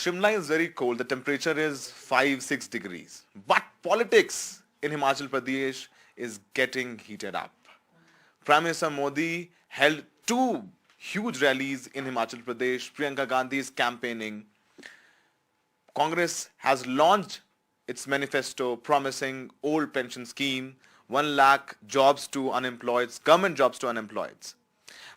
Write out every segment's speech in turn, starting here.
Shimla is very cold. The temperature is 5-6 degrees. But politics in Himachal Pradesh is getting heated up. Prime Minister Modi held two huge rallies in Himachal Pradesh. Priyanka Gandhi is campaigning. Congress has launched its manifesto promising old pension scheme, 1 lakh jobs to unemployed, government jobs to unemployed.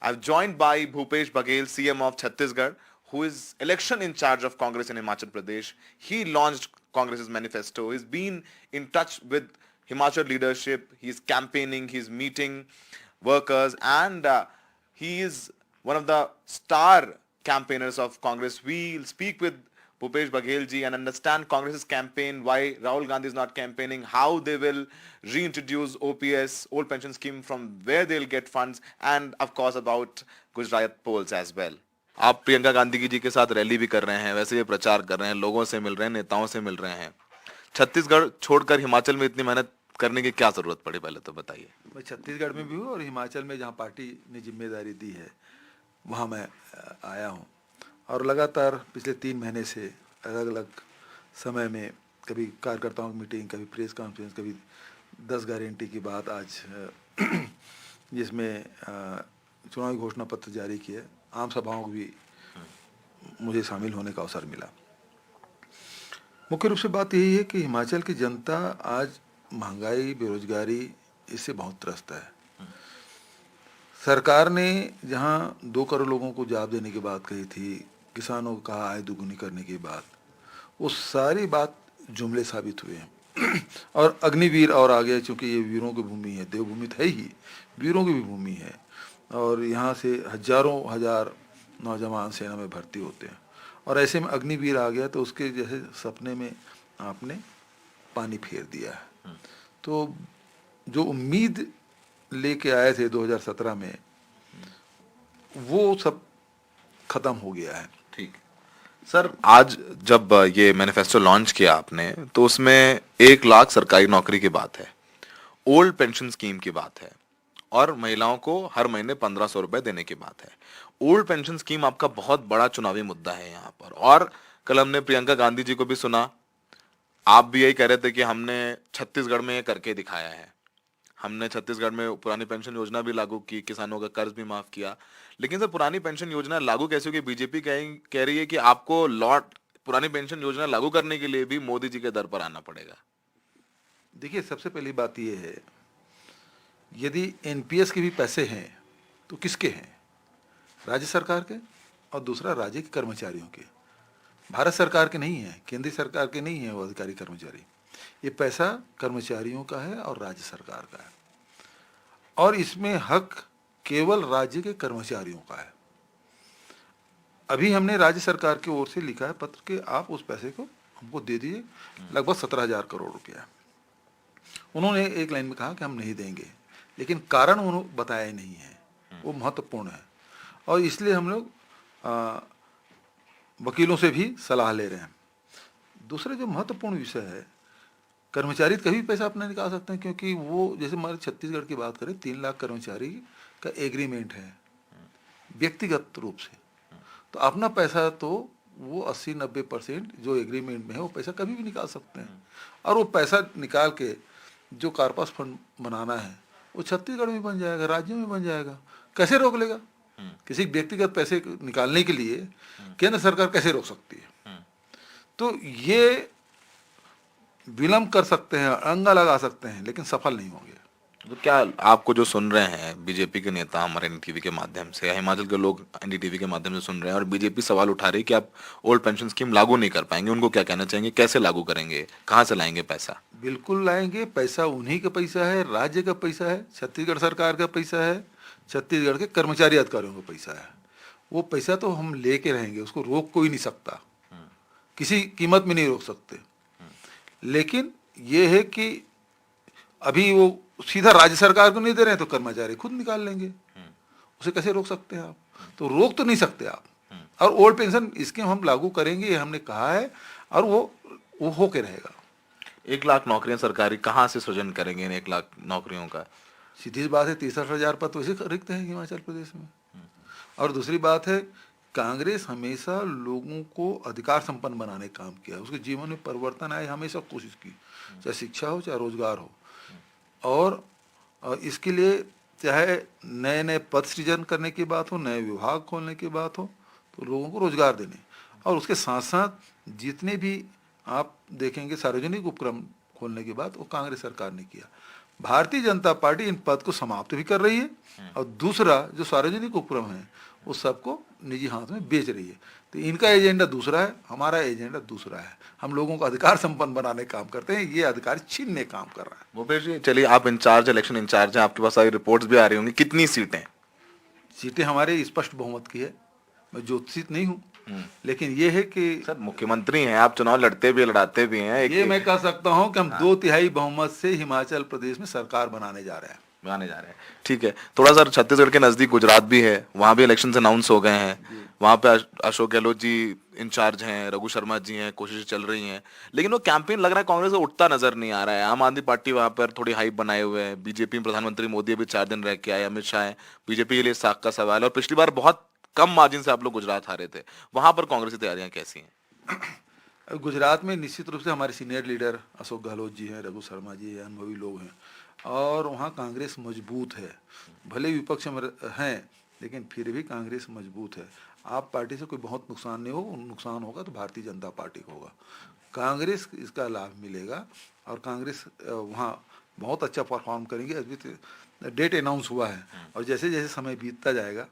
I'm joined by Bhupesh Baghel, CM of Chhattisgarh, who is election in charge of Congress in Himachal Pradesh. He launched Congress's manifesto. He's been in touch with Himachal leadership. He's campaigning, he's meeting workers, and he is one of the star campaigners of Congress. We'll speak with Bhupesh Baghel ji and understand Congress's campaign, why Rahul Gandhi is not campaigning, how they will reintroduce OPS, old pension scheme, from where they'll get funds, and of course about Gujarat polls as well. आप प्रियंका गांधी जी के साथ rally भी कर रहे हैं, वैसे ये प्रचार कर रहे हैं, लोगों से मिल रहे हैं, नेताओं से मिल रहे हैं. छत्तीसगढ़ छोड़कर हिमाचल में इतनी मेहनत करने की क्या जरूरत पड़ी, पहले तो बताइए. मैं छत्तीसगढ़ में भी हूँ और हिमाचल में जहाँ पार्टी ने जिम्मेदारी दी है वहाँ मैं आया हूँ और लगातार पिछले 3 महीने से अलग अलग समय में कभी कार्यकर्ताओं की मीटिंग, कभी प्रेस कॉन्फ्रेंस, कभी 10 गारंटी की बात आज जिसमें चुनावी घोषणा पत्र जारी किए, आम सभाओं को भी मुझे शामिल होने का अवसर मिला. मुख्य रूप से बात यही है कि हिमाचल की जनता आज महंगाई, बेरोजगारी इससे बहुत त्रस्त है. सरकार ने जहां 2 करोड़ लोगों को जॉब देने की बात कही थी, किसानों को कहा आय दुगुनी करने की बात, वो सारी बात जुमले साबित हुए हैं. और अग्निवीर और आगे, चूंकि ये वीरों की भूमि है, देवभूमि तो है ही, वीरों की भी भूमि है और यहाँ से हजारों हजार नौजवान सेना में भर्ती होते हैं. और ऐसे में अग्निवीर आ गया तो उसके जैसे सपने में आपने पानी फेर दिया है. तो जो उम्मीद लेके आए थे 2017 में, वो सब खत्म हो गया है. ठीक सर, आज जब ये मैनिफेस्टो लॉन्च किया आपने तो उसमें 1 लाख सरकारी नौकरी की बात है, ओल्ड पेंशन स्कीम की बात है और महिलाओं को हर महीने 1500 रुपए देने की बात है. ओल्ड पेंशन स्कीम आपका बहुत बड़ा चुनावी मुद्दा है यहाँ पर. और कल हमने प्रियंका गांधी जी को भी सुना, आप भी यही कह रहे थे कि हमने छत्तीसगढ़ में ये करके दिखाया है, हमने छत्तीसगढ़ में पुरानी पेंशन योजना भी लागू की, किसानों का कर्ज भी माफ किया. लेकिन सर, पुरानी पेंशन योजना लागू कैसे होगी? बीजेपी कह रही है कि आपको पुरानी पेंशन योजना लागू करने के लिए भी मोदी जी के दर पर आना पड़ेगा. देखिए, सबसे पहली बात यह है, यदि एनपीएस के भी पैसे हैं तो किसके हैं? राज्य सरकार के, और दूसरा राज्य के कर्मचारियों के. भारत सरकार के नहीं है, केंद्रीय सरकार के नहीं है वो अधिकारी कर्मचारी. ये पैसा कर्मचारियों का है और राज्य सरकार का है और इसमें हक केवल राज्य के कर्मचारियों का है. अभी हमने राज्य सरकार की ओर से लिखा है पत्र कि आप उस पैसे को हमको दे दीजिए, लगभग 17,000 करोड़ रुपया. उन्होंने एक लाइन में कहा कि हम नहीं देंगे, लेकिन कारण उन्होंने बताया नहीं है, वो महत्वपूर्ण है और इसलिए हम लोग वकीलों से भी सलाह ले रहे हैं. दूसरा जो महत्वपूर्ण विषय है, कर्मचारी कभी पैसा अपना निकाल सकते हैं, क्योंकि वो जैसे हमारे छत्तीसगढ़ की बात करें, 3 लाख कर्मचारी का एग्रीमेंट है व्यक्तिगत रूप से. तो अपना पैसा तो वो 80-90% जो एग्रीमेंट में है वो पैसा कभी भी निकाल सकते हैं. और वो पैसा निकाल के जो कार्पस फंड बनाना है वो छत्तीसगढ़ में बन जाएगा, राज्यों में बन जाएगा. कैसे रोक लेगा? किसी व्यक्तिगत पैसे निकालने के लिए केंद्र सरकार कैसे रोक सकती है? तो ये विलंब कर सकते हैं, अंगा लगा सकते हैं, लेकिन सफल नहीं होंगे. तो क्या आपको जो सुन रहे हैं बीजेपी के नेता हमारे एनडीटीवी के माध्यम से, या हिमाचल के लोग एनडीटीवी के माध्यम से सुन रहे हैं और बीजेपी सवाल उठा रही है कि आप ओल्ड पेंशन स्कीम लागू नहीं कर पाएंगे, उनको क्या कहना चाहेंगे? कैसे लागू करेंगे, कहाँ से लाएंगे पैसा? बिल्कुल लाएंगे. पैसा उन्हीं का पैसा है, राज्य का पैसा है, छत्तीसगढ़ सरकार का पैसा है, छत्तीसगढ़ के कर्मचारी अधिकारियों का पैसा है. वो पैसा तो हम लेके रहेंगे, उसको रोक कोई नहीं सकता, किसी कीमत में नहीं रोक सकते. लेकिन ये है कि अभी वो सीधा राज्य सरकार को नहीं दे रहे हैं तो कर्मचारी खुद निकाल लेंगे, उसे कैसे रोक सकते हैं आप? तो रोक तो नहीं सकते आप. और ओल्ड पेंशन स्कीम हम लागू करेंगे, ये हमने कहा है और वो होके रहेगा. 1 लाख नौकरियां सरकारी कहाँ से सृजन करेंगे इन 1 लाख नौकरियों का? सीधी सी बात है, 63,000 पद वैसे रिक्त हैं हिमाचल प्रदेश में. और दूसरी बात है कांग्रेस हमेशा लोगों को अधिकार संपन्न बनाने का काम किया है। उसके जीवन में परिवर्तन आए हमेशा कोशिश की, चाहे शिक्षा हो चाहे रोजगार हो। और इसके लिए चाहे नए नए पद सृजन करने की बात हो, नए विभाग खोलने की बात हो, तो लोगों को रोजगार देने, और उसके साथ साथ जितने भी आप देखेंगे सार्वजनिक उपक्रम खोलने की बात वो कांग्रेस सरकार ने किया। भारतीय जनता पार्टी इन पद को समाप्त भी कर रही है, और दूसरा जो सार्वजनिक उपक्रम है उस सबको निजी हाथ में बेच रही है। तो इनका एजेंडा दूसरा है, हमारा एजेंडा दूसरा है। हम लोगों को अधिकार संपन्न बनाने का काम करते हैं, ये अधिकार छीनने का काम कर रहा है। भूपेश जी, चलिए आप इंचार्ज, इलेक्शन इंचार्ज हैं, आपके पास सारी रिपोर्ट्स भी आ रही होंगी, कितनी सीटें? सीटें हमारे स्पष्ट बहुमत की है, मैं ज्योतिषित नहीं हूँ, लेकिन ये है कि सर मुख्यमंत्री हैं आप, चुनाव लड़ते भी लड़ाते भी हैं। ये मैं कह सकता हूँ कि हम 2/3 बहुमत से हिमाचल प्रदेश में सरकार बनाने जा रहे हैं। बनाने जा रहे हैं, ठीक है। थोड़ा सा छत्तीसगढ़ के नजदीक गुजरात भी है, वहां भी इलेक्शन अनाउंस हो गए हैं, वहां पे अशोक गहलोत जी इंचार्ज हैं, रघु शर्मा जी हैं, कोशिशें चल रही हैं, लेकिन वो कैंपेन लग रहा है कांग्रेस से उठता नजर नहीं आ रहा है। आम आदमी पार्टी वहां पर थोड़ी हाइप बनाए हुए है, बीजेपी में प्रधानमंत्री मोदी अभी 4 दिन रह के आए, अमित शाह है, बीजेपी के लिए साख का सवाल है। और पिछली बार बहुत कम मार्जिन से आप लोग गुजरात हारे थे, वहां पर कांग्रेस की तैयारियां कैसी हैं? गुजरात में निश्चित रूप से हमारे सीनियर लीडर अशोक गहलोत जी हैं, रघु शर्मा जी हैं, अनुभवी लोग हैं, और वहाँ कांग्रेस मजबूत है। भले विपक्ष में हैं, लेकिन फिर भी कांग्रेस मजबूत है। आप पार्टी से कोई बहुत नुकसान नहीं हो, नुकसान होगा तो भारतीय जनता पार्टी को होगा। कांग्रेस इसका लाभ मिलेगा, और कांग्रेस वहाँ बहुत अच्छा परफॉर्म करेंगे। अभी तो डेट अनाउंस हुआ है, और जैसे जैसे समय बीतता जाएगा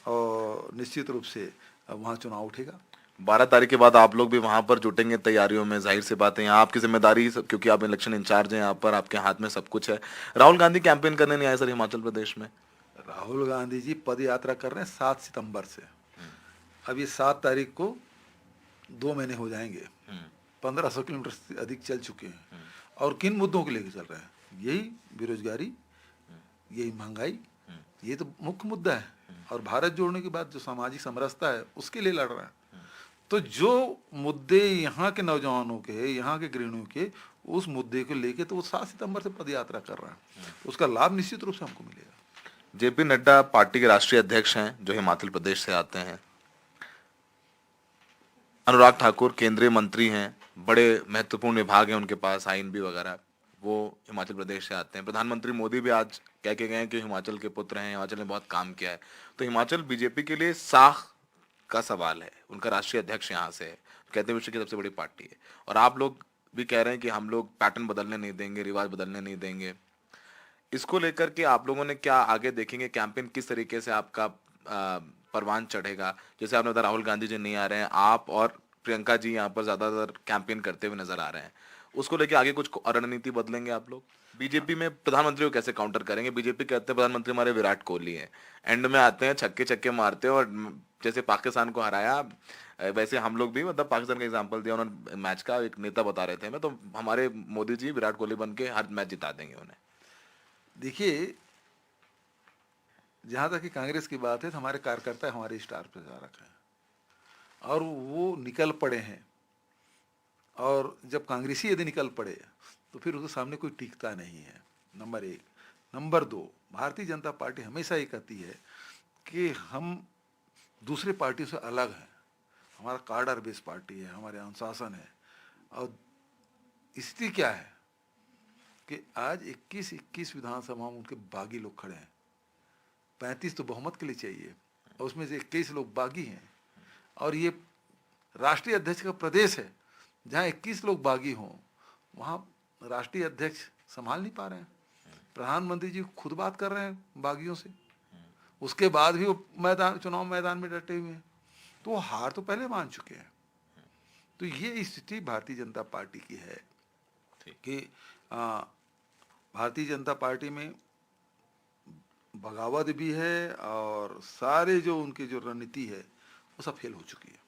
और निश्चित रूप से वहाँ चुनाव उठेगा। 12 तारीख के बाद आप लोग भी वहां पर जुटेंगे तैयारियों में, जाहिर सी बात है यहाँ आपकी जिम्मेदारी, क्योंकि आप इलेक्शन इंचार्ज हैं, यहाँ पर आपके हाथ में सब कुछ है। राहुल गांधी कैंपेन करने नहीं आए सर हिमाचल प्रदेश में? राहुल गांधी जी पद यात्रा कर रहे हैं 7 सितंबर से। अब ये 7 तारीख को 2 महीने हो जाएंगे, 1500 किलोमीटर से अधिक चल चुके हैं। और किन मुद्दों को लेकर चल रहे हैं? यही बेरोजगारी, यही महंगाई, ये तो मुख्य मुद्दा है। और भारत जोड़ने के बाद जो सामाजिक समरसता है उसके लिए लड़ रहे हैं। तो जो मुद्दे यहाँ के नौजवानों के, यहाँ के गृहिणियों के, उस मुद्दे को लेके तो वो 7 सितंबर से पद यात्रा कर रहे हैं, तो उसका लाभ निश्चित रूप से हमको मिलेगा। जेपी नड्डा पार्टी के राष्ट्रीय अध्यक्ष हैं जो हिमाचल प्रदेश से आते हैं। अनुराग ठाकुर केंद्रीय मंत्री हैं, बड़े महत्वपूर्ण विभाग हैं उनके पास, आईएनबी वगैरह, वो हिमाचल प्रदेश से आते हैं। प्रधानमंत्री मोदी भी आज कह के गए हैं कि हिमाचल के पुत्र हैं, हिमाचल ने बहुत काम किया है। तो हिमाचल बीजेपी के लिए साख का सवाल है, उनका राष्ट्रीय अध्यक्ष यहाँ से है, कहते हैं विश्व की सबसे बड़ी पार्टी है। और आप लोग भी कह रहे हैं कि हम लोग पैटर्न बदलने नहीं देंगे, रिवाज बदलने नहीं देंगे। इसको लेकर के आप लोगों ने क्या आगे देखेंगे, कैंपेन किस तरीके से आपका परवान चढ़ेगा? जैसे आपने बताया राहुल गांधी जी नहीं आ रहे हैं, आप और प्रियंका जी यहाँ पर ज्यादातर कैंपेन करते हुए नजर आ रहे हैं, उसको लेके आगे कुछ रणनीति बदलेंगे आप लोग? बीजेपी में प्रधानमंत्री को कैसे काउंटर करेंगे? बीजेपी कहते हैं प्रधानमंत्री हमारे विराट कोहली हैं, एंड में आते हैं छक्के छक्के मारते हैं, और जैसे पाकिस्तान को हराया वैसे हम लोग भी, मतलब पाकिस्तान का एग्जांपल दिया उन्होंने, मैच का एक नेता बता रहे थे मैं, तो हमारे मोदी जी विराट कोहली बन के हर मैच जिता देंगे उन्हें। देखिए, जहाँ तक कि कांग्रेस की बात है तो हमारे कार्यकर्ता हमारे स्टार प्रचारक हैं, और वो निकल पड़े हैं। और जब कांग्रेसी यदि निकल पड़े तो फिर उसके सामने कोई टिकता नहीं है, number 1। Number 2, Bharatiya Janata party हमेशा ये कहती है कि हम दूसरे पार्टियों से अलग हैं, हमारा कार्डर बेस पार्टी है, हमारे अनुशासन है। और स्थिति क्या है कि आज 21 विधानसभा में उनके बागी लोग खड़े हैं। 35 तो बहुमत के लिए चाहिए, और उसमें से 21 लोग बागी हैं। और ये राष्ट्रीय अध्यक्ष का प्रदेश है, जहाँ 21 लोग बागी हों, वहाँ राष्ट्रीय अध्यक्ष संभाल नहीं पा रहे हैं। प्रधानमंत्री जी खुद बात कर रहे हैं बागियों से, उसके बाद भी वो चुनाव मैदान में डटे हुए हैं, तो वो हार तो पहले मान चुके हैं। तो ये स्थिति भारतीय जनता पार्टी की है कि भारतीय जनता पार्टी में बगावत भी है, और सारे जो उनकी जो रणनीति है वो सब फेल हो चुकी है।